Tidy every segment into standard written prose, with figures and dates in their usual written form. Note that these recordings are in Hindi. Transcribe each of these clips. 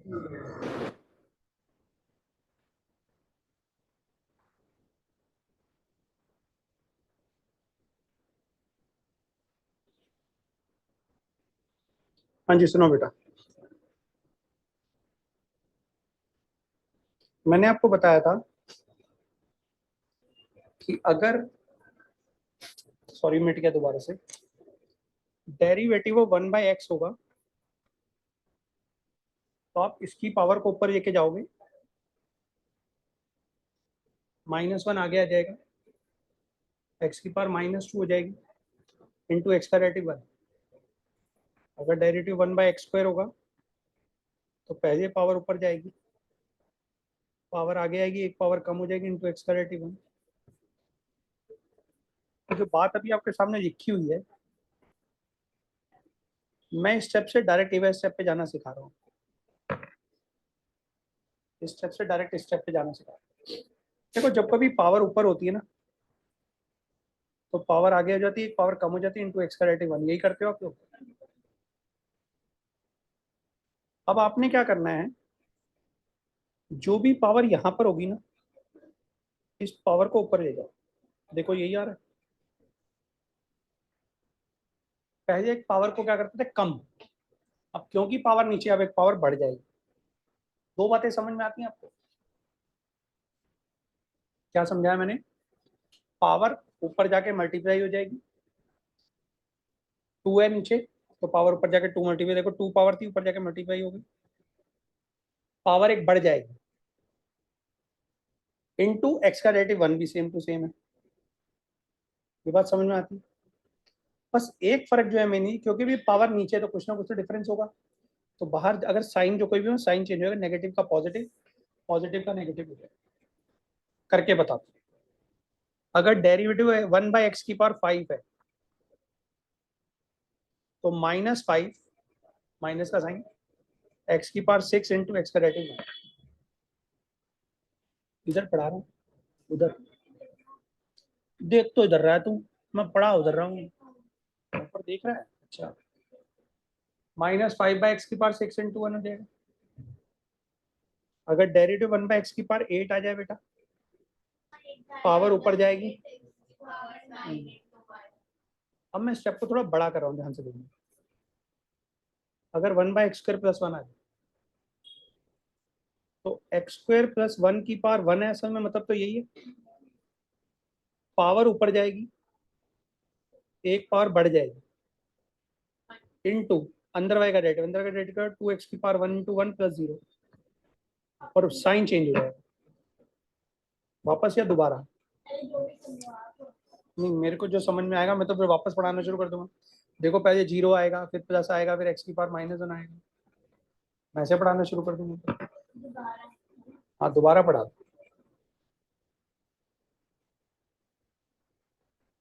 हाँ जी, सुनो बेटा, मैंने आपको बताया था कि अगर, सॉरी मिट गया दोबारा से, डेरिवेटिव 1/x होगा तो आप इसकी पावर को ऊपर लेके जाओगे, -1 आगे आ जाएगा, x की पावर -2 हो जाएगी इंटू एक्स का डेरिवेटिव 1। अगर डेरिवेटिव 1/x² होगा तो पहले पावर ऊपर जाएगी, पावर आगे आएगी, एक पावर कम हो जाएगी इंटू एक्स का डेरिवेटिव 1। तो जो बात अभी आपके सामने लिखी हुई है, मैं इस स्टेप से डायरेक्ट इस स्टेप पे जाना सिखा रहा हूँ, इस स्टेप से डायरेक्ट इस स्टेप पे जाना सिखा रहा हूँ। देखो, जब कभी पावर ऊपर होती है ना तो पावर आगे हो जाती है, पावर कम हो जाती है इंटू एक्स का डेरिवेटिव 1। यही करते हो आप लोग। अब आपने क्या करना है, जो भी पावर यहाँ पर होगी ना, इस पावर को ऊपर ले जाओ। देखो यही आ रहा है। पहले एक पावर को क्या करते थे, कम। अब क्योंकि पावर नीचे, अब एक पावर बढ़ जाएगी। दो बातें समझ में आती हैं आपको? क्या समझाया मैंने? पावर ऊपर जाके मल्टीप्लाई हो जाएगी, 2 है नीचे तो पावर ऊपर जाके 2 मल्टीप्लाई, देखो 2 पावर थी, ऊपर जाके मल्टीप्लाई हो गई, पावर एक बढ़ जाएगी इनटू एक्स का डेरिवेटिव 1 भी सेम टू सेम है। ये बात समझ में आती है? बस एक फर्क जो है मैंने, क्योंकि भी पावर नीचे है तो कुछ ना कुछ तो डिफरेंस होगा। तो बाहर अगर साइन जो कोई भी हो, साइन चेंज होगा, नेगेटिव का पॉजिटिव, पॉजिटिव का नेगेटिव हो जाएगा। करके बताओ, अगर डेरिवेटिव 1/x की पावर 5 है तो -5, माइनस का साइन, x की पावर 6 इंटू एक्स का डेरिवेटिव 1। इधर पढ़ा रहा हूँ, उधर देख तो इधर रहा है तू, मैं पढ़ा उधर रहा हूँ, ऊपर देख रहा है। अच्छा, -5/x की पावर 6 इंटू 1 हो जाएगा। अगर डेरिवेटिव 1/x की पावर 8 आ जाए बेटा, पावर ऊपर जाएगी। अब मैं स्टेप को थोड़ा बड़ा कर रहा हूँ, ध्यान से देखना। अगर 1/x² + 1 आ जाए तो x² + 1 की पावर 1 है, असल में मतलब तो यही है, पावर ऊपर जाएगी, एक पावर बढ़ जाएगी इनटू अंदर वाले का डेरिवेटिव, अंदर का डेरिवेटिव 2x की पावर 1 इंटू 1 + 0, और साइन चेंज हो जाएगा। वापस या दोबारा? नहीं, मेरे को जो समझ में आएगा मैं तो फिर वापस पढ़ाना शुरू कर दूंगा। देखो, पहले 0 आएगा, फिर प्लस आएगा, फिर x की पावर -1 आएगा, मैं ऐसे पढ़ाना शुरू कर दूंगा। हाँ, दोबारा पढ़ा।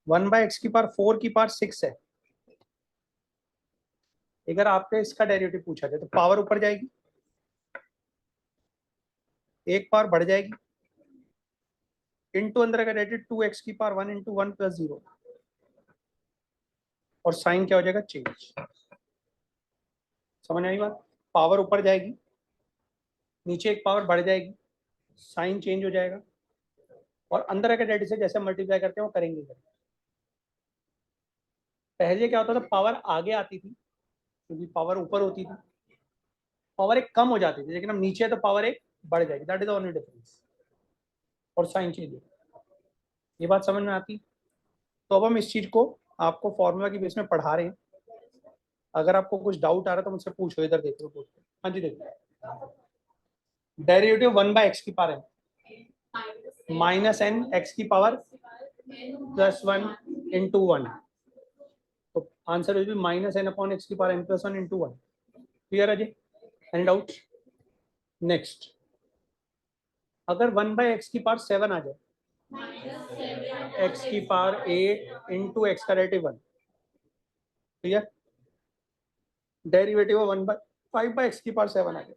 1/x की पावर 4 की पावर 6 है। अगर आपने इसका डेरिवेटिव पूछा जाए तो पावर ऊपर जाएगी, एक पावर बढ़ जाएगी इंटू अंदर का डेरिवेटिव 2x की पावर 1 इंटू 1 + 0, और साइन क्या हो जाएगा, चेंज। समझ आई बात? पावर ऊपर जाएगी, नीचे एक पावर बढ़ जाएगी, साइन चेंज हो जाएगा, और अंदर का डेरिवेटिव से जैसे मल्टीप्लाई करते हैं वो करेंगे। पहले क्या होता था, पावर आगे आती थी क्योंकि पावर ऊपर होती थी, पावर एक कम हो जाती थी, लेकिन अब नीचे है तो पावर एक बढ़ जाएगी, that is the only difference, और साइन चेंज होगा। ये बात समझ में आती? तो अब हम इस चीज को आपको फॉर्मूला की बेस में पढ़ा रहे हैं। अगर आपको कुछ डाउट आ रहा है तो मुझसे पूछो, इधर देख लो, पूछो। हाँ जी, देखो, डेरिवेटिव 1/x की पावर -n x की पावर +1 इंटू 1, तो आंसर विल बी -n/x की पावर n+1 इंटू 1। क्लियर है जी? Any doubt? नेक्स्ट, अगर 1/x की पावर 7 आ जाए, x की पावर 8 इंटू एक्स का डेरिवेटिव 1। क्लियर? डेरिवेटिव 5/x की पावर 7 आ जाए,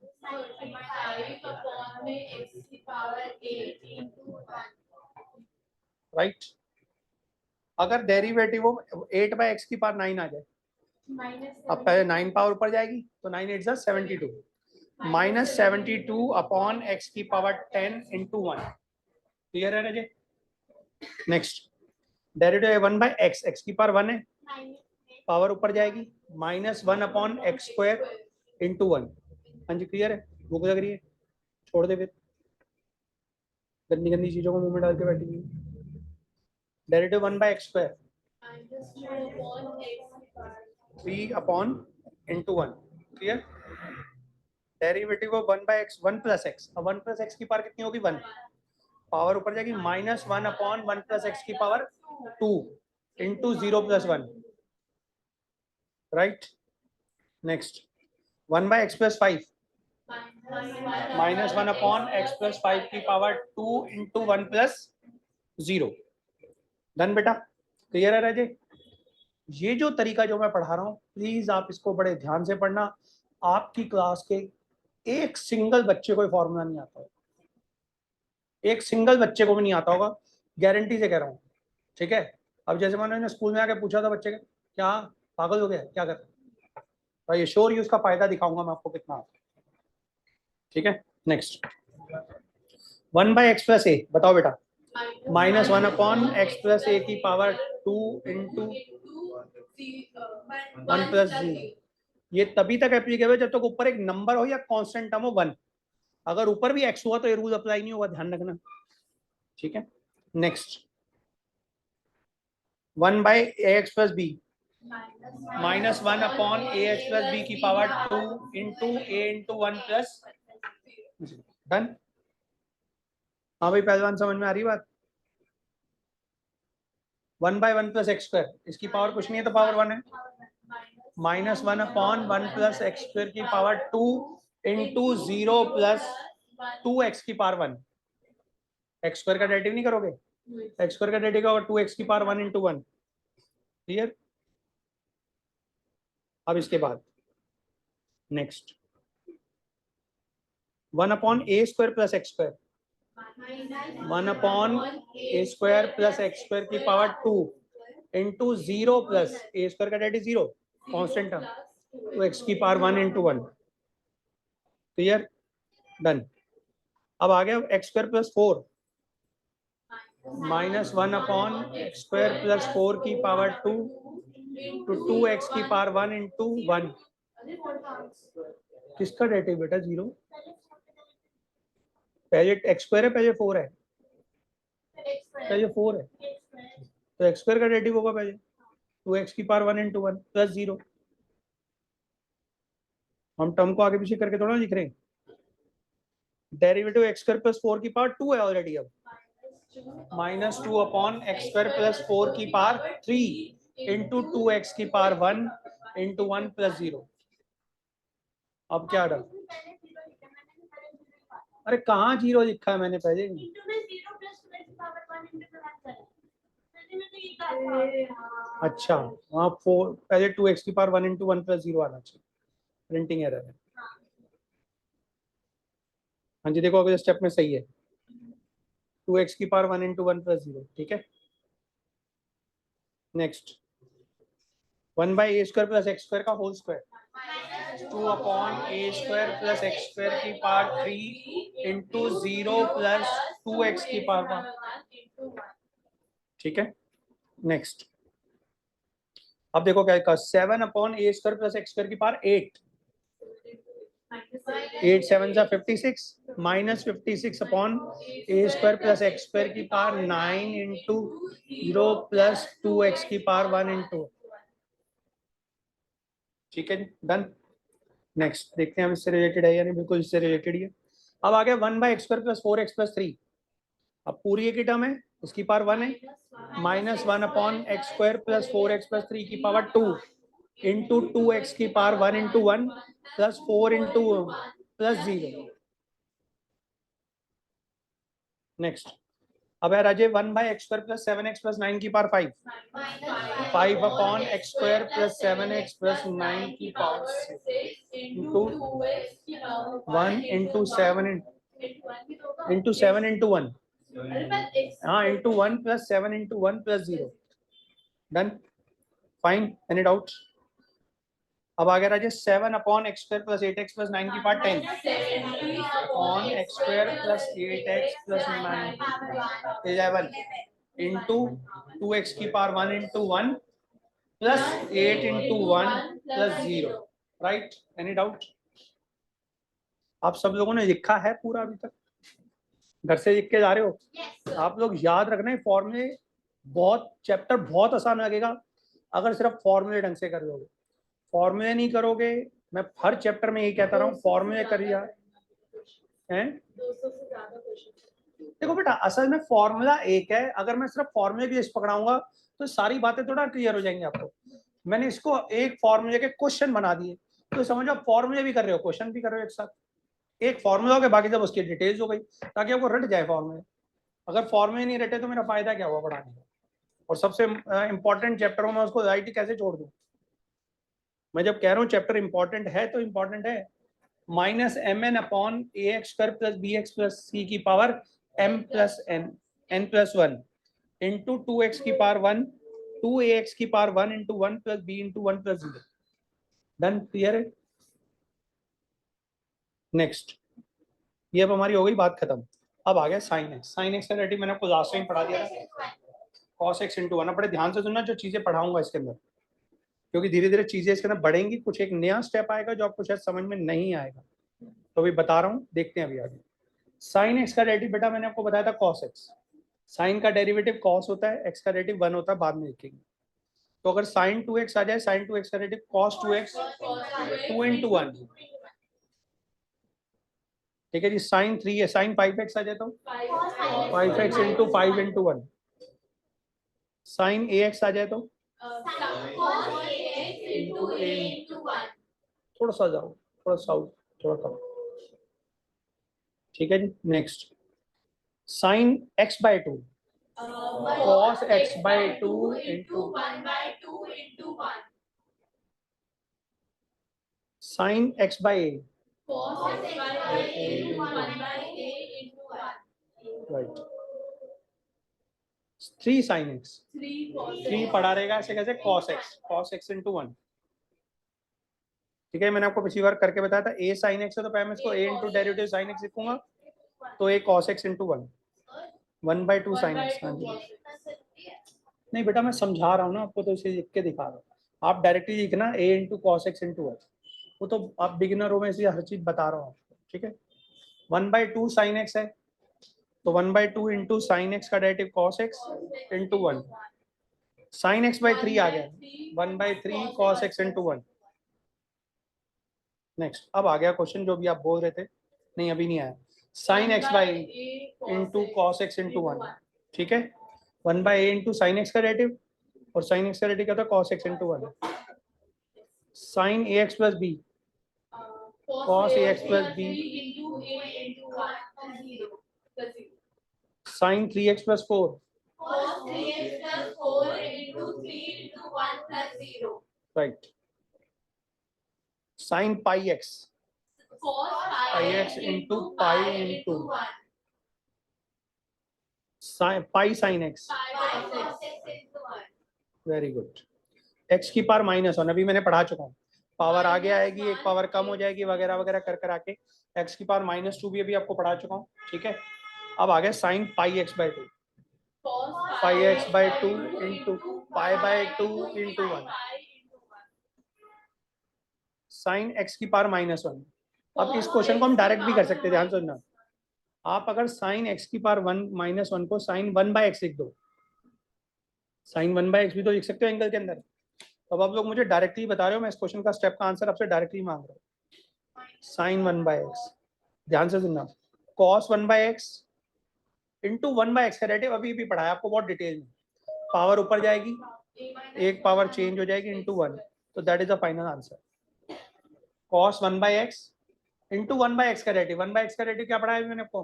राइट? अगर डेरिवेटिव 8/x की पावर 9 आ जाए, अब पहले 9 पावर ऊपर जाएगी तो 9 8 72, -72 अपॉन x की पावर 10 इंटू 1। क्लियर है Raje? Next derivative 1 by x, x की पावर 1 है, पावर ऊपर जाएगी, -1 अपॉन एक्स स्क्वायर इंटू 1। हाँ जी क्लियर है? भूख लग रही है? छोड़ दे फिर, गंदी गंदी चीजों को मुंह में डाल के बैठी हुई। Derivative 1 by x square 3 upon into 1। Clear? Derivative of 1 by x 1 plus x, अब 1 प्लस एक्स की पावर कितनी होगी? 1, पावर ऊपर जाएगी, -1 अपॉन 1 प्लस एक्स की power 2 into 0 plus 1। Right? Next 1 by x plus 5 -1 upon x plus 5 की पावर 2 इंटू 1 प्लस 0। डन बेटा? क्लियर है राजे? ये जो तरीका जो मैं पढ़ा रहा हूँ, प्लीज आप इसको बड़े ध्यान से पढ़ना। आपकी क्लास के एक सिंगल बच्चे को फॉर्मूला नहीं आता होगा, एक सिंगल बच्चे को भी नहीं आता होगा, गारंटी से कह रहा हूँ। ठीक है? अब जैसे मैंने स्कूल में आके पूछा था बच्चे का, क्या पागल हो गया, क्या कर रहे? भाई श्योर ही उसका फायदा दिखाऊंगा मैं आपको कितना आता है। ठीक है? नेक्स्ट 1 बाय एक्स प्लस ए, बताओ बेटा। -1 अपॉन एक्स प्लस ए की पावर 2 इंटू 1 प्लस 0। ये तभी तक एप्लीकेबल जब तक ऊपर एक नंबर हो या कांस्टेंट टर्म हो 1। अगर ऊपर भी एक्स हुआ तो ये रूल अप्लाई नहीं होगा, ध्यान रखना। ठीक है? Next 1 by A x plus B, -1 upon a x plus B की पावर 2 इंटू ए इंटू 1 प्लस। डन? हाँ भाई पहलवान, समझ में आ रही बात? 1 बाय 1 प्लस एक्स स्क्वायर, इसकी पावर कुछ नहीं है तो पावर 1 है, -1 अपॉन 1 प्लस एक्स स्क्वायर की पावर 2 इंटू 0 प्लस 2 एक्स की पावर 1। एक्स स्क्वायर का डेरिवेटिव नहीं करोगे, एक्स स्क्वायर का डेरिवेटिव होगा 2x की पावर 1 इंटू 1। क्लियर? अब इसके बाद next 1 upon a square plus x square, 1 upon a square plus x square की power 2 into 0 plus a square का डेरिवेटिव 0, कांस्टेंट टर्म, तो एक्स की पावर 1 इंटू 1। क्लियर? डन? अब आ गया x square plus 4, -1 upon x square plus 4 की पावर 2 टू 2x की पावर 1 इंटू 1। किसका डेरिवेटिव बेटा? 0। पहले एक्स स्क्वायर है, पहले 4 है, पहले 4 है, तो एक्स स्क्वायर का डेरिवेटिव होगा पहले 2x की पावर 1 इंटू 1 प्लस 0। हम टर्म को आगे पीछे करके थोड़ा लिख रहे हैं। डेरिवेटिव एक्स स्क्वायर प्लस 4 की पावर 2 है ऑलरेडी, अब -2 अपॉन एक्स स्क्वायर प्लस 4 की पावर 3 इंटू 2x की पावर 1 इंटू 1 प्लस 0। अब क्या डर? अरे कहाँ 0 लिखा है मैंने पहले? अच्छा वहाँ 4 पहले 2x की पावर 1 इंटू 1 प्लस 0 आना चाहिए, प्रिंटिंग एरर है। हाँ जी देखो अगले स्टेप में सही है, 2x की पावर 1 इंटू 1 प्लस 0। ठीक है? Next 1 by A square plus x square का whole square, 2 upon a square plus x square की पावर 3 इंटू 0 प्लस 2x की पावर 1। ठीक है? नेक्स्ट अब देखो क्या लिखा, 7 upon a square plus x square की पावर 8, 8 7 जा 56, -56 upon a square plus x square की पावर 9 इंटू 0 प्लस 2x की पावर 1 इंटू। ठीक है? डन? नेक्स्ट देखते हैं हम इससे रिलेटेड है या नहीं। बिल्कुल इससे रिलेटेड ही है। अब आ गया 1 by x square plus 4x plus 3। अब पूरी एक ही टर्म है, इसकी पावर 1 है, -1 upon x square plus 4x plus 3 की पावर 2 इंटू 2x की power 1 into 1 plus 4 into plus 0। Next अब है राजे 1 by x square plus 7x plus 9 की power 5, 5 upon x square plus 7x plus 9 की power into 1 into 7 into 7 into 1, हाँ into 1 plus 7 into 1 plus 0। Done? Fine? Any doubt? अब आ गया Rajesh 7 upon x square plus 8x plus 9 की power 10 upon x square plus 8x plus 9 11 into 2x की power 1 into 1 plus 8 into 1 plus 0 right. Any doubt? आप सब लोगों ने लिखा है पूरा अभी तक? घर से लिख के जा रहे हो? आप लोग याद रखना है फॉर्मूले, बहुत चैप्टर बहुत आसान लगेगा अगर सिर्फ फॉर्मूले ढंग से कर लोगे। फॉर्मूले नहीं करोगे, मैं हर चैप्टर में यही कहता रहा हूँ, फॉर्मूले करिए हैं। देखो बेटा, असल में फॉर्मूला एक है, अगर मैं सिर्फ फॉर्मूले भी इस पकड़ाऊंगा तो सारी बातें थोड़ा क्लियर हो जाएंगी आपको। मैंने इसको एक फॉर्मूले के क्वेश्चन बना दिए, तो समझो आप फॉर्मूले भी कर रहे हो, क्वेश्चन भी कर रहे हो एक साथ। एक फॉर्मूला हो गया, बाकी सब उसकी डिटेल्स हो गई, ताकि आपको रट जाए फॉर्मूले। अगर फॉर्मूले नहीं रटे तो मेरा फायदा क्या हुआ पढ़ाने का। और सबसे इंपॉर्टेंट चैप्टर में उसको राइट कैसे छोड़ दूं? मैं जब कह रहा हूँ चैप्टर इंपॉर्टेंट है तो इंपॉर्टेंट है। Minus m n upon a x square plus b x plus c की power m plus n plus 1 into 2x की पावर 1 2ax की power 1 into 1 plus b into 1 plus 0। Done? Clear है? नेक्स्ट, ये अब हमारी हो गई बात खत्म। अब आ गया साइन एक्स। साइन एक्स का डेरिवेटिव मैंने आपको लास्ट टाइम पढ़ा दिया था, कॉस एक्स इंटू 1। बड़े ध्यान से सुनना जो चीजें पढ़ाऊंगा इसके अंदर, क्योंकि धीरे धीरे चीजें इसके अंदर बढ़ेंगी, कुछ एक नया स्टेप आएगा जो आपको शायद समझ में नहीं आएगा, तो अभी बता रहा हूँ, देखते हैं अभी आगे। साइन एक्स का डेरिवेटिव बेटा मैंने आपको बताया था कॉस एक्स। साइन का डेरिवेटिव कॉस होता है, एक्स का डेरिवेटिव 1 होता है, बाद में लिखेंगे। तो अगर साइन 2x आ जाए, साइन 2x का डेरिवेटिव कॉस 2x 2 इंटू 1, ठीक है जी। साइन 3 है, साइन 5x आ जाए तो 5x into 5 into 1। Sine ax आ जाए तो थोड़ा सा जाओ, थोड़ा साउथ, थोड़ा कम, ठीक है जी। Next, sine x by 2 cos x by 2 into sine x by a right. 3 sine x, 3 पढ़ा रहेगा ऐसे कैसे, cos x इंटू 1, ठीक है। मैंने आपको पिछली बार करके बताया था a साइन x है तो पहले मैं इसको a into derivative sine x लिखूंगा, तो a cos x into 1 1 by 2 sine x। हाँ जी, नहीं बेटा मैं समझा रहा हूँ ना आपको, तो इसे लिख के दिखा रहा हूँ। आप डायरेक्टली लिखना a into cos x into 1, वो तो आप बिगिनर हो, मैं इसलिए हर चीज बता रहा हूँ आपको, ठीक है। 1 बाय 2 साइन एक्स है, तो 1 बाय 2 इंटू साइन एक्स का derivative cos x into 1। Sine x by 3 आ गया, 1 by 3 cos x into 1। Next, अब आ गया क्वेश्चन जो भी आप बोल रहे थे, नहीं अभी नहीं आया। Sine x by into cos x into 1, ठीक है। 1 by a into sine x का डेरिवेटिव, और साइन एक्स का डेरिवेटिव क्या था, cos x into 1। Sine a x plus b cos ax plus b sin 3x plus 4 cos 3x plus 4 into 3 into 1 plus 0, right. Sin pi x cos pi x into pi into 1 sin pi sin x very good. x की पावर -1 अभी मैंने पढ़ा चुका हूँ, पावर आगे आएगी, एक पावर कम हो जाएगी, वगैरह वगैरह कर कर आके x की पावर -2 भी अभी आपको पढ़ा चुका हूँ, ठीक है। अब आ गया sine pi x by 2 pi x by 2 into pi by 2 into 1 sine x की पावर -1। अब इस क्वेश्चन को हम डायरेक्ट भी कर सकते हैं, ध्यान सुनना। आप अगर साइन एक्स की पावर 1 को साइन 1 बाय एक्स लिख दो, साइन 1 बाय एक्स भी तो लिख सकते हो एंगल के अंदर। अब आप लोग मुझे डायरेक्टली बता रहे हो, मैं इस क्वेश्चन का स्टेप का आंसर आपसे डायरेक्टली मांग रहा हूँ। साइन 1 बाय एक्स, ध्यान से सुनना, cos 1 by x into 1 by x का डेरिवेटिव अभी भी पढ़ा है आपको बहुत डिटेल में। पावर ऊपर जाएगी, एक पावर चेंज हो जाएगी इंटू 1, तो that is the final answer. Cos 1 by x into 1 by x का डेरिवेटिव, 1 बाय एक्स का डेरिवेटिव क्या पढ़ा है मैंने आपको,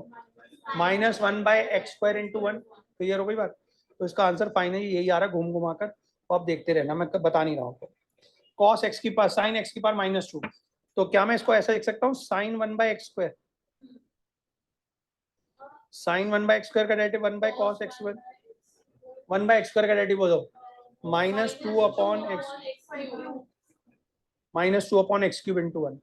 -1 by x square into 1। Clear हो गई बात? तो इसका आंसर फाइनली यही आ रहा है घूम घुमा कर, तो आप देखते रहना, मैं बता नहीं रहा हूँ आपको। कॉस एक्स की पावर साइन एक्स की पावर -2, तो क्या मैं इसको ऐसा लिख सकता हूँ, sine 1 by x square, sine 1 by x square का derivative 1 by cos x square, 1 by x square का डेरिवेटिव बोलो -2 अपॉन एक्स -2/x³ × 1।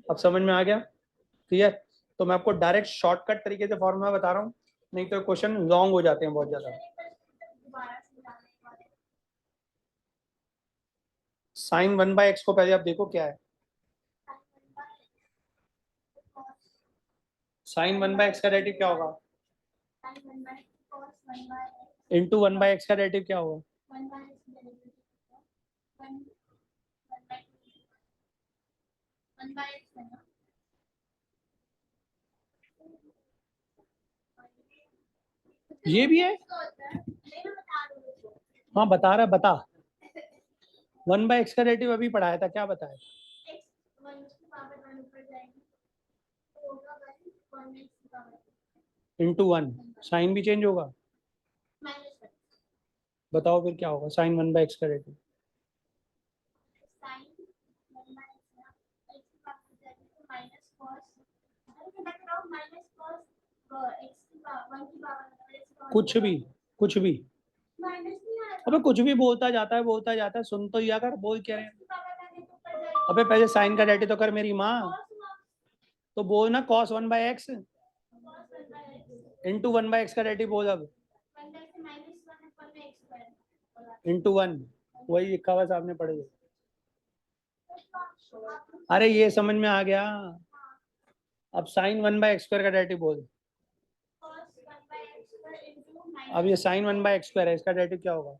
अब समझ में आ गया? क्लियर? तो मैं आपको डायरेक्ट शॉर्टकट तरीके से फॉर्मूला बता रहा हूँ, नहीं तो क्वेश्चन लॉन्ग हो जाते हैं बहुत ज्यादा। sin 1/x को पहले आप देखो क्या है। sin 1/x का डेरिवेटिव क्या होगा? इंटू 1/x का डेरिवेटिव क्या होगा? ये भी है? हाँ बता रहा, बता। 1/x का डेरिवेटिव अभी पढ़ाया था, क्या बताया? इंटू 1। साइन भी चेंज होगा? बताओ फिर क्या होगा sin 1/x का डेरिवेटिव? कुछ भी, कुछ भी। अबे कुछ भी बोलता जाता है, सुन तो लिया कर, बोल क्या रहे हैं। अबे पहले साइन का डेरिवेटिव तो कर मेरी माँ, तो बोल ना cos 1/x इंटू 1/x का डेरिवेटिव बोल अब। इंटू 1 वही लिखा हुआ सामने पढ़े। अरे ये समझ में आ गया। अब sin 1/x² का डेरिवेटिव बोल। अब ये sin 1/x² है, इसका डेरिवेटिव क्या होगा?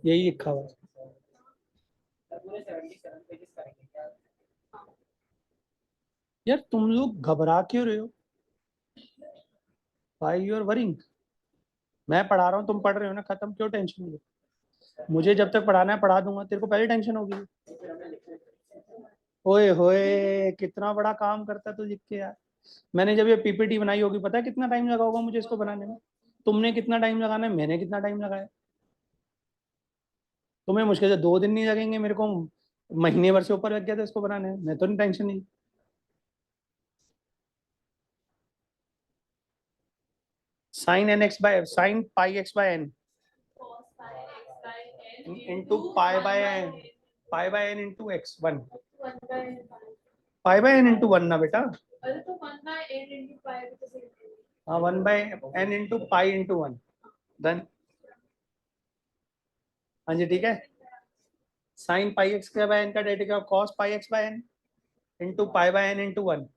यही लिखा हुआ। यार तुम लोग घबरा क्यों रहे हो? भाई यू आर वरिंग। मैं पढ़ा रहा हूँ, तुम पढ़ रहे हो ना, खत्म, क्यों टेंशन ले? मुझे जब तक पढ़ाना है पढ़ा दूंगा, तेरे को पहले टेंशन होगी। ओए होए कितना बड़ा काम करता तू लिख के यार। मैंने जब ये पीपीटी बनाई होगी, पता है कितना टाइम लगा होगा मुझे इसको बनाने में? तुमने कितना टाइम लगाना है, मैंने कितना टाइम लगाया? तुम्हें मुश्किल से 2 दिन नहीं लगेंगे, मेरे को महीने भर से ऊपर लग गया था इसको बनाने में। मैं तो नहीं, टेंशन नहीं। sin πx/n into pi by n into x 1। पाई/n इंटू 1 ना बेटा। हाँ 1/n into pi into 1। Done. हाँ जी ठीक है। sin πx/n का डेरिवेटिव cos πx/n इंटू पाई/n इंटू 1।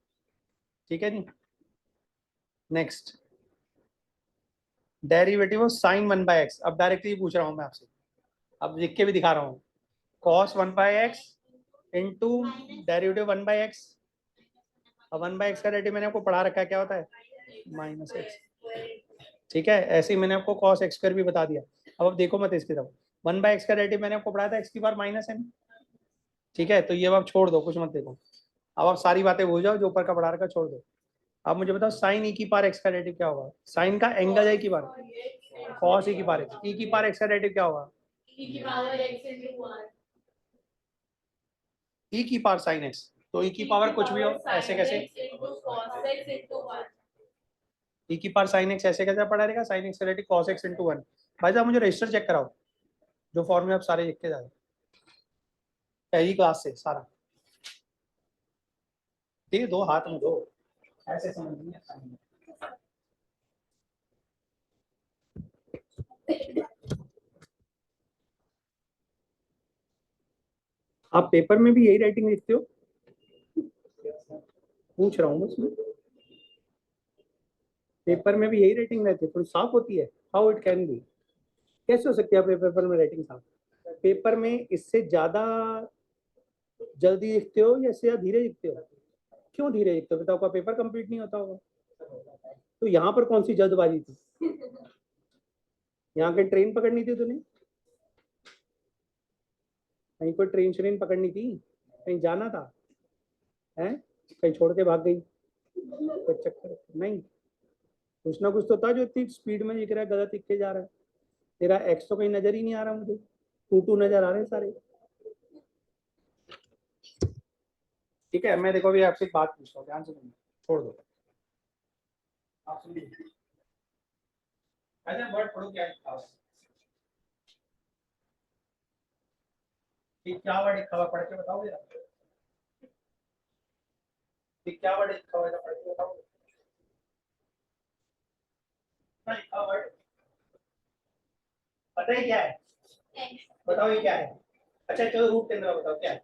ठीक है जी। Next derivative of sin 1/x। अब डायरेक्टली पूछ रहा हूँ मैं आपसे, अब लिख के भी दिखा रहा हूँ। cos 1/x into derivative 1/x। अब 1/x का डेरिवेटिव मैंने आपको पढ़ा रखा है, क्या होता है? -x। ठीक है, ऐसे ही मैंने आपको cos x² भी बता दिया। अब देखो मत इसकी तरफ। 1/x का डेरिवेटिव मैंने आपको पढ़ाया था x⁻⁻n। ठीक है, तो ये अब आप छोड़ दो, कुछ मत देखो। अब आप सारी बातें भूल जाओ, जो ऊपर का पढ़ा रखा छोड़ दो। अब मुझे बताओ sin e⁻x का डेरिवेटिव क्या होगा? साइन का एंगल है cos e⁻x। e⁻x का डेरिवेटिव क्या होगा? e⁻sin x। तो e⁻ कुछ भी हो, ऐसे कैसे? e⁻sin x ऐसे कैसे पढ़ा रहेगा? sin x का डेरिवेटिव cos x इंटू 1। भाई साहब मुझे रजिस्टर चेक कराओ, जो फॉर्मूले आप सारे लिख के जाओ पहली क्लास से सारा। दे दो, हाथ में दो, ऐसे समझ नहीं आता। आप पेपर में भी यही राइटिंग लिखते हो? पूछ रहा हूँ बस मैं। पेपर में भी यही राइटिंग रहती है, थोड़ी साफ होती है? How it can be? कैसे हो सकती है आपके पेपर में राइटिंग साफ? पेपर में इससे ज्यादा जल्दी लिखते हो या इससे धीरे लिखते हो? क्यों धीरे लिखते हो? बताओ, आपका पेपर कंप्लीट नहीं होता होगा? तो यहाँ पर कौन सी जल्दबाजी थी? यहाँ की ट्रेन पकड़नी थी तूने? कहीं कोई ट्रेन श्रेन पकड़नी थी? कहीं जाना था? है? कहीं छोड़ के भाग गई? कोई चक्कर नहीं? कुछ ना कुछ तो था जो इतनी स्पीड में लिख रहा है, गलत लिख के जा रहा है। तेरा एक्स तो कहीं नजर ही नहीं आ रहा मुझे, टू नजर आ रहे हैं सारे। ठीक है, मैं देखो अभी आपसे एक बात पूछता हूँ, ध्यान से सुनो, छोड़ दो आप सुनिए। वर्ड पढ़ो क्या लिखा है। ये क्या वर्ड लिखा हुआ पढ़ के बताओ जरा, ये क्या वर्ड लिखा हुआ है पढ़ के बताओ, क्या लिखा हुआ वर्ड पता है क्या है, बताओ ये क्या है। अच्छा चलो रूट के अंदर बताओ क्या है।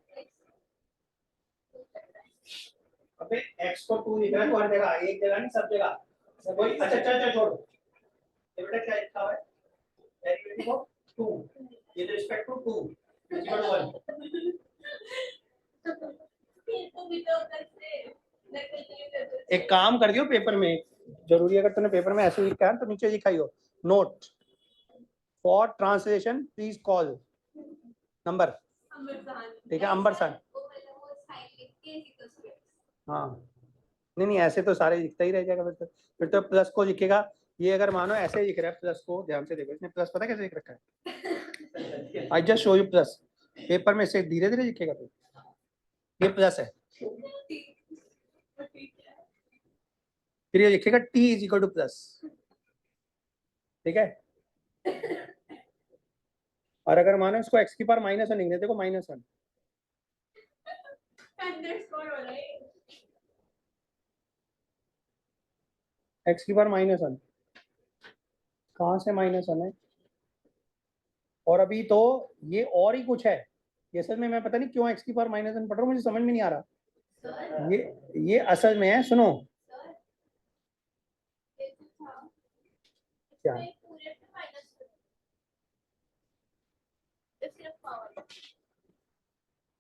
अबे x को 2 लिख रहा है तो हर जगह, एक जगह नहीं सब जगह सब वही। अच्छा चल चल छोड़, ये बेटा क्या लिखा हुआ है, derivative of 2 with respect to 2 equal to 1। एक काम कर दियो पेपर में, जरूरी अगर तूने पेपर में ऐसे लिखा है तो नीचे लिखाइयो note for translation please call number, ठीक है अंबर सन। हाँ नहीं नहीं ऐसे तो सारे लिखता ही रह जाएगा, फिर तो प्लस को लिखेगा। ये अगर मानो ऐसे लिख रहा है प्लस को, ध्यान से देखो इसने प्लस पता कैसे लिख रखा है, I just show you plus, paper में से धीरे धीरे लिखेगा तो ये प्लस है, फिर ये लिखेगा t is equal two plus, ठीक है। और अगर मानो इसको x की पावर -1 लिखने, देखो -1 x की पावर -1 कहाँ से -1 है, और अभी तो ये और ही कुछ है, ये असल में मैं पता नहीं क्यों x की पावर -1 पढ़ रहा हूँ, मुझे समझ में नहीं आ रहा। ये असल में है, सुनो क्या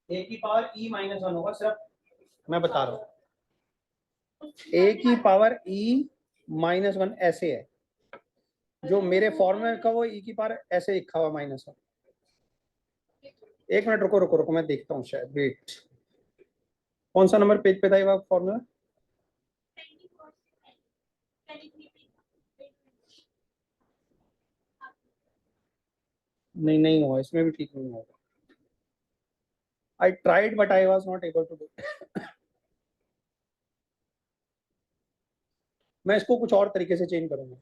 a की पावर e -1 होगा सिर्फ, मैं बता रहा हूँ a की पावर e -1 ऐसे है, जो मेरे फॉर्मूले का वो e की पावर ऐसे लिखा हुआ -1। एक मिनट रुको रुको रुको, मैं देखता हूँ शायद, वेट कौन सा नंबर पेज पे था ये फॉर्मूला, नहीं नहीं हुआ इसमें भी, ठीक नहीं होगा। I tried but I was not able to do. मैं इसको कुछ और तरीके से चेंज करूंगा।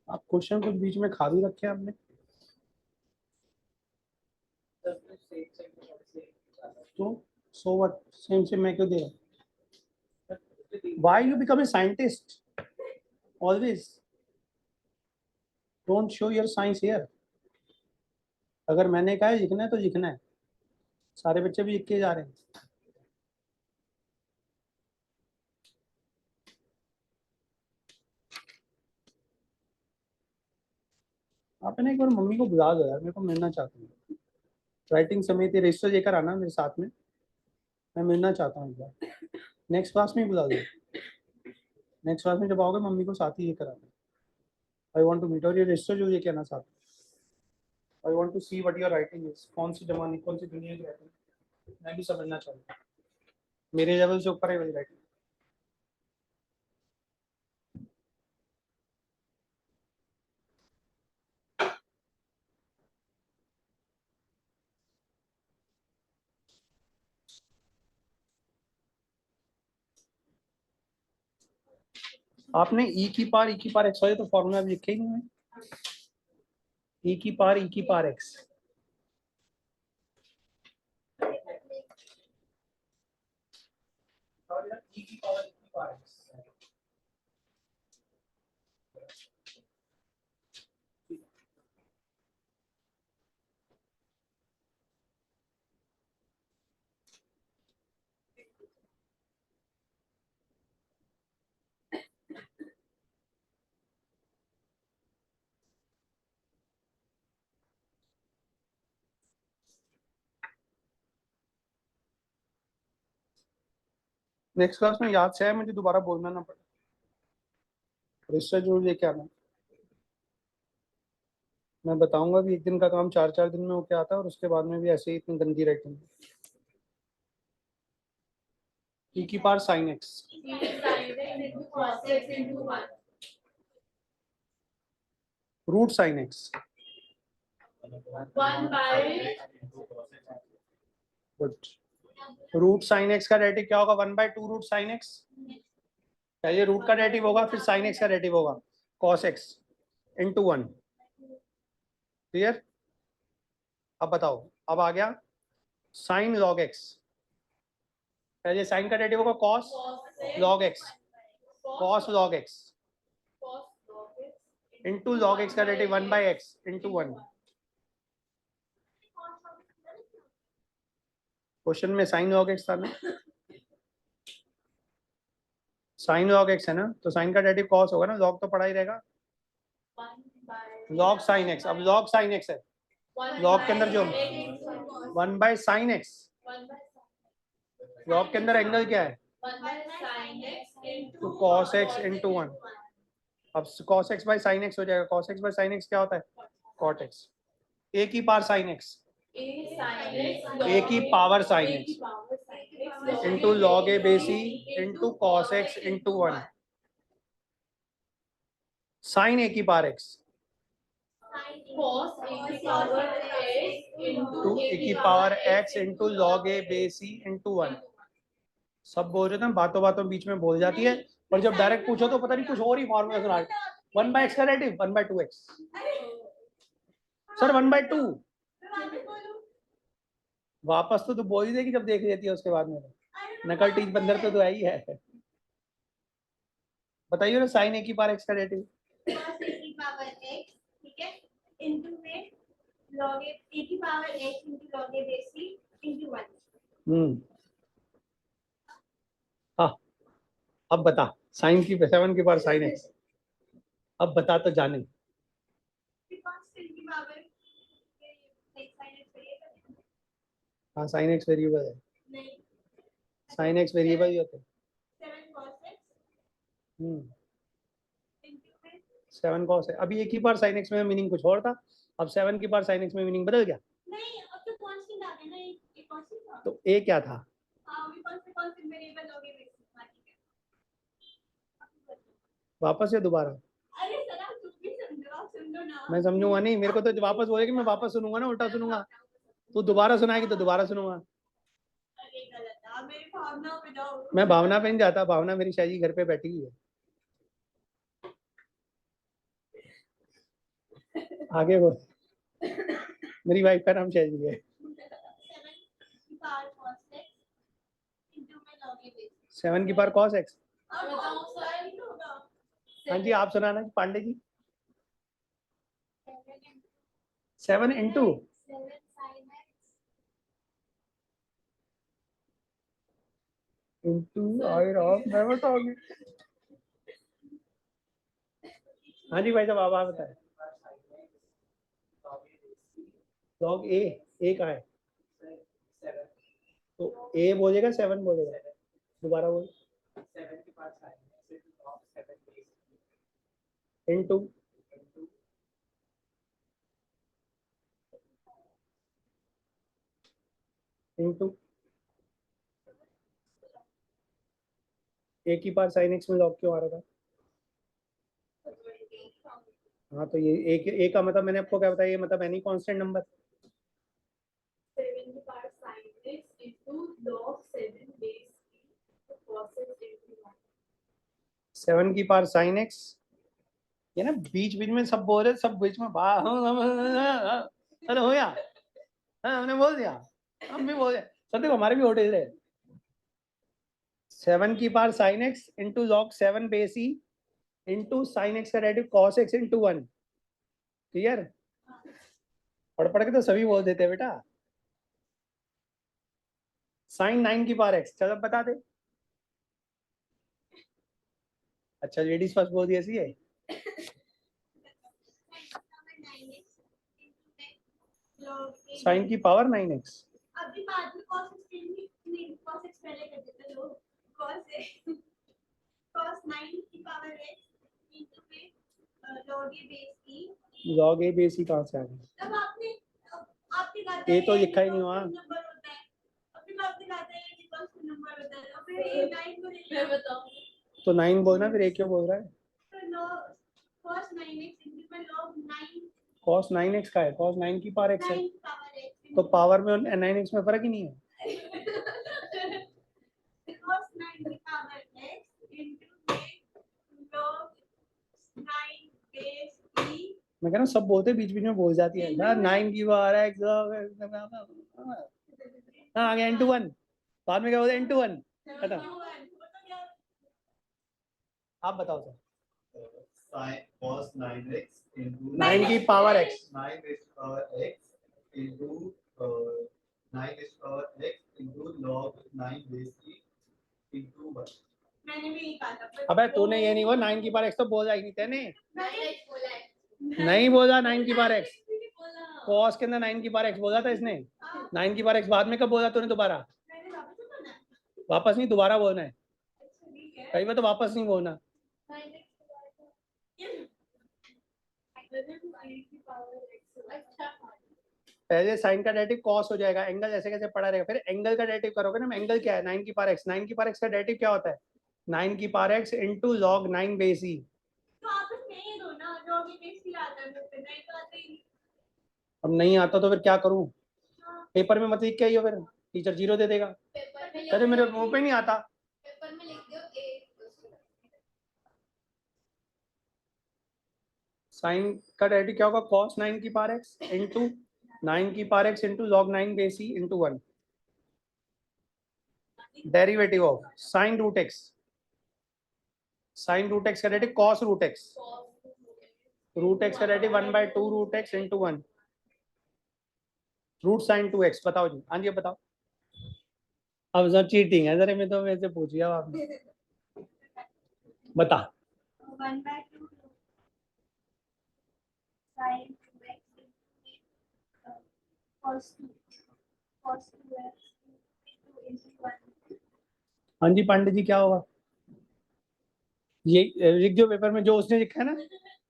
आप क्वेश्चन कुछ बीच में खा भी रखे हैं आपने, तो सो व्हाट, सेम सेम मैं क्यों दे रहा हूँ, why you become a scientist always, don't show your science here. अगर मैंने कहा है लिखना है तो लिखना है, सारे बच्चे भी लिख के जा रहे हैं। आपने एक बार मम्मी को बुला दो यार, मेरे को मिलना चाहता हूँ, राइटिंग समिति रजिस्टर लेकर आना मेरे साथ में, मैं मिलना चाहता हूँ एक बार, नेक्स्ट क्लास में ही बुला दो, नेक्स्ट क्लास में जब आओगे मम्मी को साथ ही लेकर आना, आई वांट टू मीट, और ये रजिस्टर जो लेके आना साथ, I want to see what your writing is, कौन सी जमाने कौन सी दुनिया की राइटिंग, मैं भी समझना चाहूँगा, मेरे लेवल से ऊपर है वाली राइटिंग। आपने e की पार x वाले तो फॉर्मूला भी लिखे ही नहीं है, e की पार x, e की पावर x, नेक्स्ट क्लास में याद से है, मुझे दोबारा बोलना ना पड़े। रजिस्टर जरूर लेके आना। मैं बताऊंगा भी, एक दिन का काम 4-4 दिन में होके आता है, और उसके बाद में भी ऐसे ही इतनी गंदी राइटिंग। e की power sin x, root sin x, 1 by good. Root sin x का डेरिवेटिव क्या होगा? 1/2 रूट sin x। पहले रूट का डेरिवेटिव होगा, फिर sin x का डेरिवेटिव होगा cos x into 1। क्लियर? अब बताओ, अब आ गया sin log x। पहले sin का डेरिवेटिव होगा cos log x, cos log x into log x का डेरिवेटिव 1/x into 1। क्वेश्चन में sin log x था ना, sin log x है ना, तो sin का डेरिवेटिव cos होगा ना, log तो पड़ा ही रहेगा। log sin x, अब log sin x है, log के अंदर जो 1/sin x, log के अंदर एंगल क्या है? तो cos x into 1। अब cos x by sin x हो जाएगा। cos x by sin x क्या होता है? cot x। a की पावर sin x, a की power sin x into log a base c into cos x into 1 sin a की पावर x to a की power x into log a base c into 1। सब बोल रहे थे, बातों बातों बीच में बोल जाती है, और जब डायरेक्ट पूछो तो पता नहीं कुछ और ही फॉर्मूला सुना। 1/x का डेरिवेटिव 1/2x। सर 1/2 वापस तो तू बोल ही देगी जब देख लेती है उसके बाद में। नकल टीच बंदर तो आई है। बताइए ना, साइन ए की पावर एक्स का डेरिवेटिव। ठीक है, इनटू में log a की power x into log a base c into 1। हाँ, अब बता, साइन की 7 की पावर साइन एक्स, अब बता तो जाने। हाँ, साइन एक्स वेरिएबल है, साइन एक्स वेरिएबल ही होते हैं। 7 cos है। अभी एक ही बार साइन एक्स में मीनिंग कुछ और था, अब 7 की बार साइन एक्स में मीनिंग बदल गया। नहीं, अब तो कांस्टेंट आ गया ना, एक कांस्टेंट था। तो ए क्या था? हां, अभी कांस्टेंट वेरिएबल हो गए। वापस या दोबारा? अरे सर आप कुछ भी समझो, आप सुन लो ना। मैं समझूंगा नहीं, मेरे को तो वापस बोलेगी, मैं वापस सुनूंगा ना, उल्टा सुनूंगा। तू दोबारा सुनाएगी तो दोबारा सुनूंगा। अरे गलत है, आप मेरी भावना पे जाओ। मैं भावना पे नहीं जाता, भावना मेरी शायरी घर पे बैठी हुई है। आगे बोल। मेरी वाइफ का नाम शायरी है। 7 की पावर cos x। हाँ जी, आप सुनाना पांडे जी। 7 इंटू मैं बताऊंगी। हाँ जी भाई साहब, आप बताए। लॉग ए कहाँ है? तो ए बोलेगा 7 बोलेगा, दोबारा बोल। इंटू इंटू ए की पावर साइन एक्स में लॉग क्यों आ रहा था? हाँ, तो ये ए का मतलब मैंने आपको क्या बताया, ये मतलब एनी कांस्टेंट नंबर। 7 की power sin x into log 7 base cos x into 1। 7 की पावर साइन एक्स, ये ना बीच बीच में सब बोल रहे, सब बीच में अरे हो गया। हाँ, हमने बोल दिया, हम भी बोल दिया सर, देखो हमारे भी होटल है। 7 की power sine x into log 7 base e into sine x का derivative cos x into 1। Clear? पढ़ पढ़ के तो सभी बोल देते हैं बेटा। साइन 9 की पावर एक्स, चलो बता दे। अच्छा, लेडीज फर्स्ट बोल दिया ऐसी है। साइन की पावर 9x। अभी बाद में cos x पहले कर देते, लो cos cos 9 की पावर x into में log a base e। log a base e कहाँ से आ गया? तब आपने आपके कहा ये तो लिखा ही नहीं हुआ। नंबर होता है, अपने आपने कहा था ये कांस्टेंट नंबर होता है, और फिर ये 9 को ले लिया। मैं बताऊं तो 9 बोलना, फिर a क्यों बोल रहा है? तो log cos 9x into में log 9 cos 9x का है, cos 9 की पावर x है, 9 की पावर x तो पावर में 9x में फर्क ही नहीं है। cos 9 की पावर x into में log 9 base e। मैं कह रहा हूँ सब बोलते बीच बीच में बोल जाती है यार, 9 की पावर x। हाँ आ गया into 1, बाद में क्या बोलते into 1 खत्म। आप बताओ sir. Sin cos 9x into 9 की power x 9 raised to power x into 9 raised to power x into log 9 base e into 1. मैंने भी यही कहा था, पर अबे तूने ये नहीं बोला 9 की पावर x, तो बोला ही नहीं तेने। मैंने बोला है। नहीं बोला 9 की पावर x, बोला। cos के अंदर 9 की पावर x बोला था इसने। 9 की पावर x बाद में कब बोला तूने दोबारा? मैंने वापस बोला ना। वापस नहीं, दोबारा बोलना है। अच्छा ठीक है। कई बार तो वापस नहीं बोलना। अच्छा पहले साइन का डेरिवेटिव cos हो जाएगा, एंगल ऐसे कैसे पड़ा रहेगा, फिर एंगल का डेरिवेटिव करोगे ना। एंगल क्या है? 9 की पावर x। 9 की पावर x का डेरिवेटिव क्या होता है? 9 की power x into log 9 base e। तो आप उसमें ये दो ना, जो भी बेसिकली आता है मुझे नहीं तो आता ही नहीं। अब नहीं आता तो फिर क्या करूं? हाँ, पेपर में मत लिख के आइयो, फिर टीचर 0 दे देगा। पेपर में अरे मेरे मुंह पे नहीं आता। पेपर में लिख दो a। साइन का डेरिवेटिव क्या होगा? cos 9 की पावर x into 9 की power x into log 9 base e into 1। Derivative of sine root x। Sine root x का derivative cos root x। Root x का derivative 1/2 root x into 1 root sine 2x। बताओ जी। हाँ जी अब बताओ। अब सर चीटिंग है सर, मैं तो मेरे से पूछ लिया आपने। बता। 1/2 sin 2x cos 2x into 1। हाँ जी पांडे जी क्या होगा? ये लिख दो पेपर में, जो उसने लिखा है ना,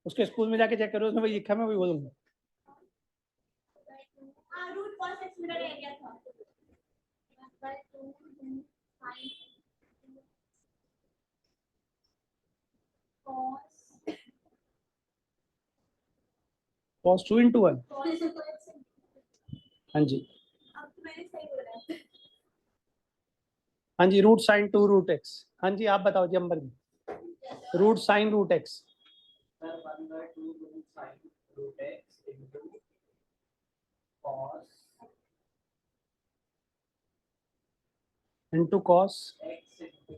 उसके स्कूल में जाके चेक करो, उसने वही लिखा है, मैं वही बोलूंगा। रूट cos x मेरा रह गया था। 1/2 sin cos cos 2 into 1। cos 2x। हाँ जी। अब तो मैंने सही बोला है। हाँ जी रूट साइन 2 रूट x। हाँ जी आप बताओ जी अंबर जी। Root sine root x Sir, 1/2 root sin root x into cos into cos x into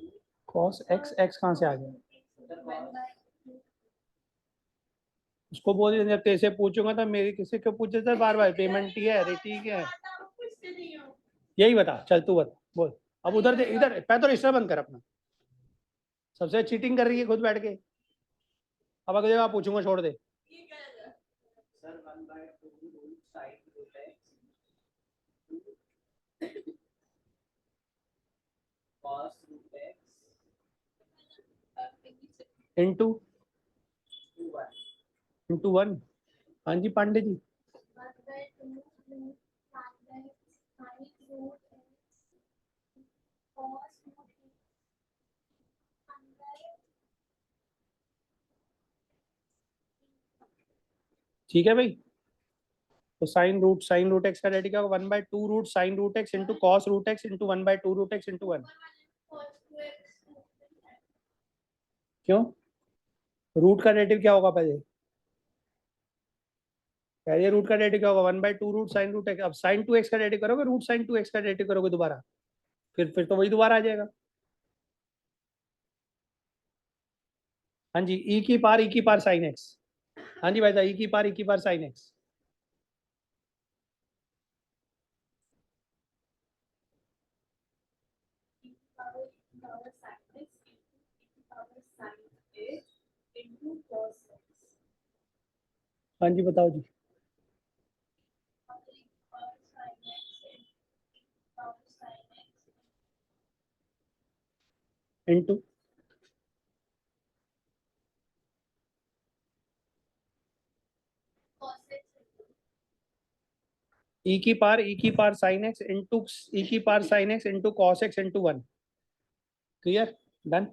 cos x। x कहाँ से आ गया? the cos उसको बोल जब तेरे से पूछूंगा तो मेरी किसी को पूछे सर बार बार पेमेंट ही है, अरे ठीक है पूछते नहीं हो। यही बता। चल तू बता बोल। अब उधर दे, इधर पै तो रजिस्टर बंद कर अपना। सबसे चीटिंग कर रही है खुद बैठ के। अब अगले बार पूछूंगा, छोड़ दे। ये क्या है? sir 1/2 root sin root x cos root x into 1. Into 1। हाँ जी Pandey ji. 1/2 root sin x sin root x cos root x under ठीक है भाई। तो साइन रूट एक्स का डेरिवेटिव क्या होगा? 1/2 root sine root x into cos root x into 1/2 root x into 1। cos 2x। क्यों? रूट का डेरिवेटिव क्या होगा पहले? पहले रूट का डेरिवेटिव क्या होगा? 1/2 रूट साइन रूट एक्स। अब साइन 2x का डेरिवेटिव करोगे, रूट साइन 2x का डेरिवेटिव करोगे दोबारा, फिर तो वही दोबारा आ जाएगा। हाँ जी ई की पार साइन एक्स। हाँ जी भाई साहब ई की power sine x. power sin x power sin x into cos x हाँ जी बताओ जी। power sin x power sin x into e की power sin x into e की power sin x into cos x into 1। Clear, done.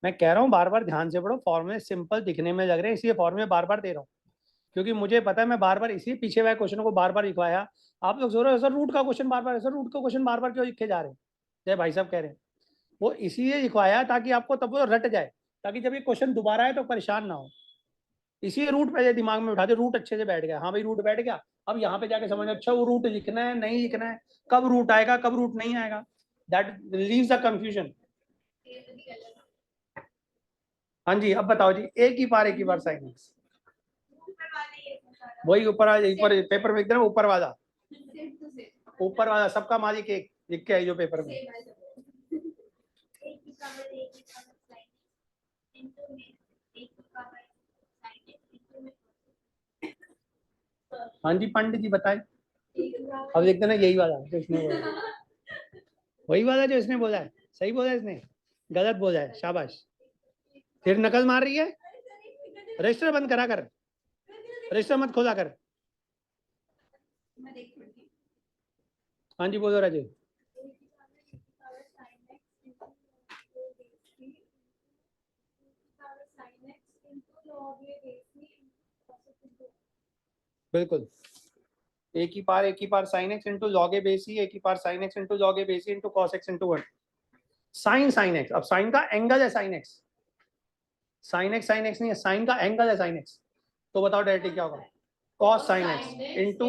मैं कह रहा हूँ बार बार ध्यान से पढ़ो, फॉर्मूले सिंपल दिखने में लग रहे हैं इसलिए फॉर्मूले बार बार दे रहा हूँ, क्योंकि मुझे पता है मैं बार बार इसी पीछे हुए क्वेश्चनों को बार बार लिखवाया। आप लोग सोच रहे हो सर रूट का क्वेश्चन बार बार, सर रूट का क्वेश्चन बार बार क्यों लिखे जा रहे हैं? जय भाई साहब कह रहे हैं वो इसलिए लिखवाया ताकि आपको तब वो रट जाए, ताकि जब ये क्वेश्चन दोबारा आए तो परेशान ना हो। इसी रूट पहले दिमाग में उठा दे, रूट अच्छे से बैठ गया, हाँ भाई रूट बैठ गया, अब यहाँ पे जाके समझ अच्छा वो रूट लिखना है नहीं लिखना है, कब रूट आएगा कब रूट नहीं आएगा, दैट रिलीव्स द कंफ्यूजन। हाँ जी, अब बताओ जी, एक ही बार साइन एक्स, वही ऊपर पेपर में एकदम ऊपर वाला सबका मालिक एक लिख के आई जो पेपर में। हाँ जी पंडित जी बताए। अब देखते ना यही वाला जो इसने बोला, वही वाला जो इसने बोला है, सही बोला है इसने, गलत बोला है, शाबाश। फिर नकल मार रही है, रजिस्टर बंद करा कर, रजिस्टर मत खोला कर। हाँ जी बोलो राजू। बिल्कुल, एक ही power sine x into log a base ही, एक ही power sine x into log a base into cos x into 1। Sine x, अब साइन का एंगल है साइन एक्स, साइन एक्स नहीं है, साइन का एंगल है साइन एक्स, तो बताओ डायरेक्टली क्या होगा, कॉस साइन एक्स इंटू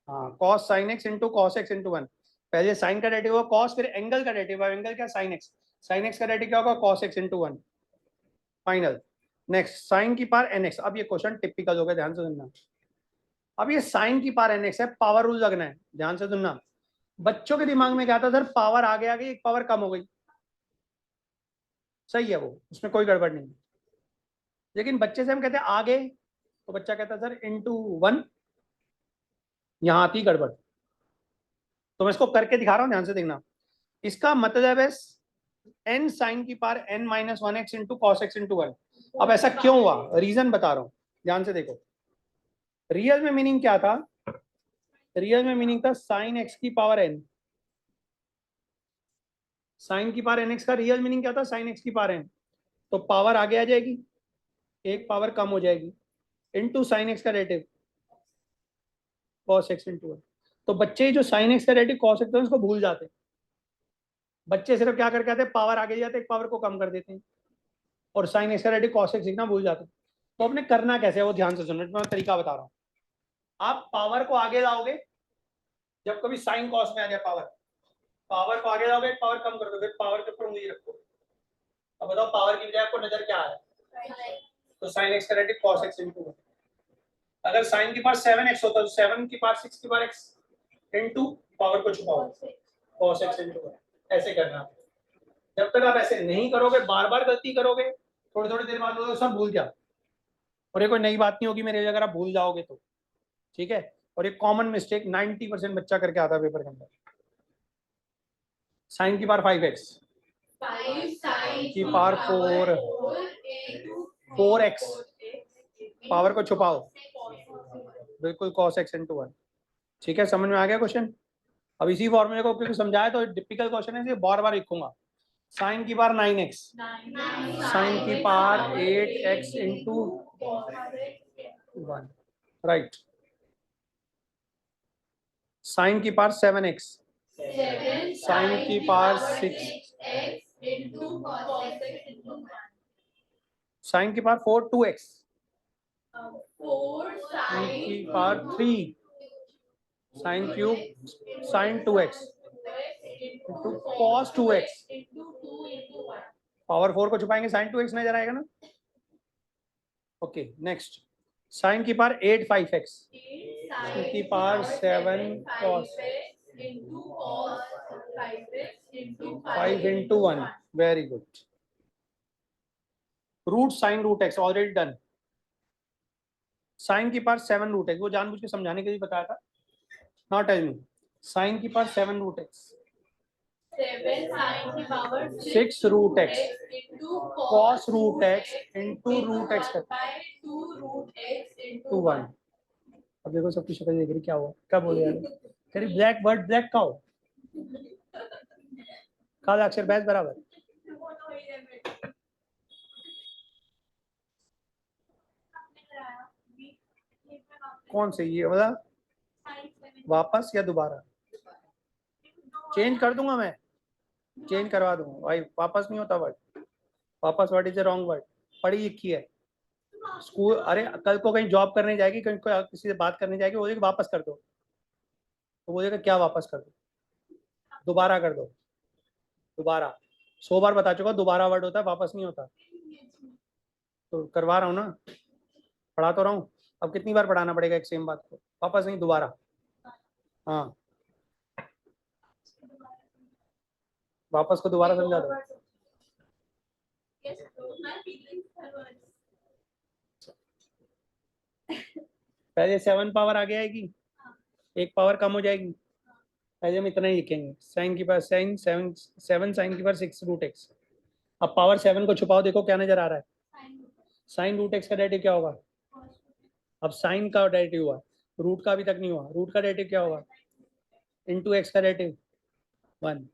हाँ cos sine x into cos x into 1। पहले साइन का डेरिवेटिव होगा कॉस, फिर एंगल का डेरिवेटिव, एंगल क्या साइन एक्स का डेरिवेटिव क्या होगा cos x into 1 final. Next sine की पावर एन एक्स, अब ये क्वेश्चन टिपिकल हो गया, ध्यान से सुनना। अब ये साइन की पावर एन एक्स है, पावर रूल लगना है, ध्यान से सुनना। बच्चों के दिमाग में क्या था सर, पावर आगे आ गई एक पावर कम हो गई, सही है वो, उसमें कोई गड़बड़ नहीं, लेकिन बच्चे से हम कहते हैं आगे, तो बच्चा कहता है सर इंटू 1, यहां आती गड़बड़। तो मैं इसको करके दिखा रहा हूं, ध्यान से देखना। इसका मतलब है n साइन की power n minus 1x into cos x into 1। अब ऐसा क्यों हुआ, रीजन बता रहा हूं, ध्यान से देखो। रियल में मीनिंग क्या था, रियल में मीनिंग था साइन एक्स की पावर n, साइन की पावर nx का रियल मीनिंग क्या था, साइन एक्स की पावर n, तो पावर आगे आ जाएगी, एक पावर कम हो जाएगी, इंटू साइन एक्स का डेरिवेटिव कॉस एक्स इंटू 1। तो बच्चे जो साइन एक्स का डेरिवेटिव कॉस एक्स उसको भूल जाते हैं, बच्चे सिर्फ क्या करके आते हैं, पावर आगे जाते हैं, एक पावर को कम कर देते हैं, और साइन एक्स का डेरिवेटिव कॉस एक्स लिखना भूल जाते हैं। तो आपने करना कैसे है वो ध्यान से सुनना, मैं तरीका बता रहा हूँ। आप पावर को आगे लाओगे, जब कभी साइन कॉस में आ जाए पावर, पावर को आगे लाओगे, पावर कम कर दो, फिर पावर के ऊपर उंगली रखो। अब बताओ पावर की बजाय आपको नजर क्या आ रहा है, तो साइन एक्स का डेरिवेटिव कॉस एक्स इनटू 1। अगर साइन की पावर 7x होता तो 7 की पावर 6 की पावर x इनटू पावर को छुपाओ cos x इनटू 1, ऐसे करना। जब तक आप ऐसे नहीं करोगे, बार बार गलती करोगे, थोड़ी थोड़ी देर बाद लोग सब भूल जाओ, और ये कोई नई बात नहीं होगी मेरे लिए अगर आप भूल जाओगे तो, ठीक है। और एक कॉमन मिस्टेक 90% बच्चा करके आता है पेपर के अंदर, साइन की पावर 5x की पावर 4x, पावर को छुपाओ, बिल्कुल cos x इंटू 1। ठीक है, समझ में आ गया क्वेश्चन। अब इसी फॉर्मूले को क्योंकि समझाया तो टिपिकल क्वेश्चन है, बार बार लिखूंगा। साइन की पावर 9x, साइन की power 8x into 1, right. Sine की पावर 7x, साइन की पावर 6, साइन की पावर 4 2x, साइन की power 3, sine cube sine 2x into cos 2x, power 4 को छुपाएंगे साइन 2x नजर आएगा ना। ओके नेक्स्ट, साइन की पावर 8 5x की power 7 cos 5 into 1, very good. Root sine root x already done. Sine की पावर 7 रूट एक्स, वो जानबूझ के समझाने के लिए बताया था। नाउ टेल मी, साइन की पावर 7 रूट एक्स 7 sin की power 6 root x into cos root x into root x by 2 root x into two 1। अब देखो सबकी शक्ल देख रही, क्या हुआ, क्या बोले यार, कह रही ब्लैक बर्ड ब्लैक काउ, काला अक्षर बैस बराबर। कौन से ये वाला वापस या दोबारा चेंज कर दूंगा मैं, चेंज करवा दूंगा भाई, वापस नहीं होता वर्ड, वापस word is a wrong word, पढ़ी लिखी है स्कूल। अरे कल को कहीं जॉब करने जाएगी, कहीं को किसी से बात करने जाएगी, बोलेगी वापस कर दो, तो बोलेगा क्या वापस कर दो, दोबारा कर दो, दोबारा 100 बार बता चुका, दोबारा वर्ड होता है, वापस नहीं होता। तो करवा रहा हूँ ना, पढ़ा तो रहा हूँ, अब कितनी बार पढ़ाना पड़ेगा एक सेम बात को, वापस नहीं दोबारा। हाँ वापस को दोबारा समझा दो। पहले 7 पावर आगे आएगी, एक पावर कम हो जाएगी, पहले हम इतना ही लिखेंगे, साइन की पावर साइन 7 साइन की पावर 6 रूट एक्स। अब पावर 7 को छुपाओ, देखो क्या नजर आ रहा है, साइन रूट एक्स का डेरिवेटिव क्या होगा, अब साइन का डेरिवेटिव हुआ, रूट का अभी तक नहीं हुआ, रूट का डेरिवेटिव क्या होगा, इनटू एक्स का डेरिवेटिव 1।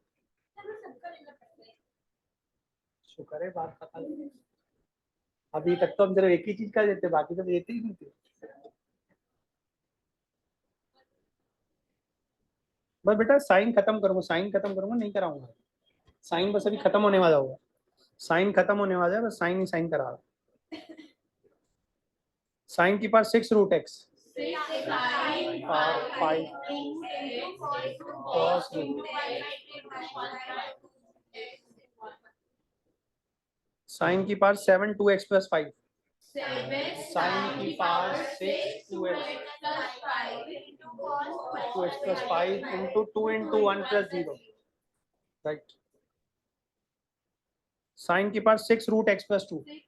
शुक्र है बात पता लगी, अभी तक तो हम सिर्फ एक ही चीज का देते, बाकी तो देते ही नहीं थे। बस बेटा साइन खत्म करूंगा, साइन खत्म करूंगा, नहीं कराऊंगा साइन, बस अभी खत्म होने वाला होगा, साइन खत्म होने वाला है, बस साइन ही साइन करा रहा। साइन की power 6 root x power 5 cos root, sine की पावर 7 2x प्लस 5, साइन की power 6 2x 2x plus 5 into 2 into 1 plus 0, right. Sine की पावर 6 रूट एक्स प्लस 2 की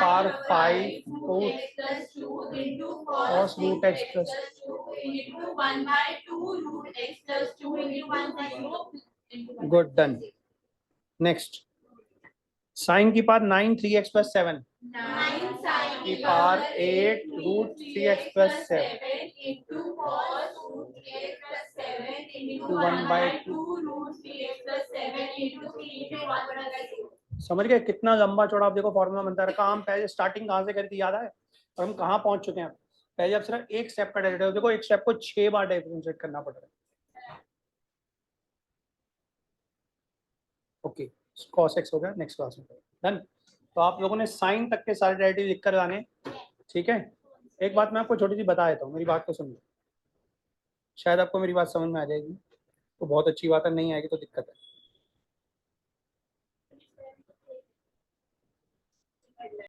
power 5 cos root x plus, good done. Next sine की पावर 9 3x प्लस 7 की power 8 root 3x plus 7 to 1/2। समझ गए कितना लंबा चौड़ा, आप देखो फॉर्मूला बनता है, काम पहले स्टार्टिंग कहाँ से करके याद है, और हम कहाँ पहुंच चुके हैं। पहले अब सिर्फ एक स्टेप का डेरिवेटिव, देखो एक स्टेप को 6 बार डिफरेंशिएट करना पड़ रहा है। ओके cos x हो गया, नेक्स्ट क्लास में डन। तो आप लोगों ने साइन तक के सारे डेरिवेटिव लिख कर लाने, ठीक है। एक बात मैं आपको छोटी सी बता देता हूँ, मेरी बात को सुनिए, शायद आपको मेरी बात समझ में आ जाएगी, तो बहुत अच्छी बात है, नहीं आएगी तो दिक्कत है।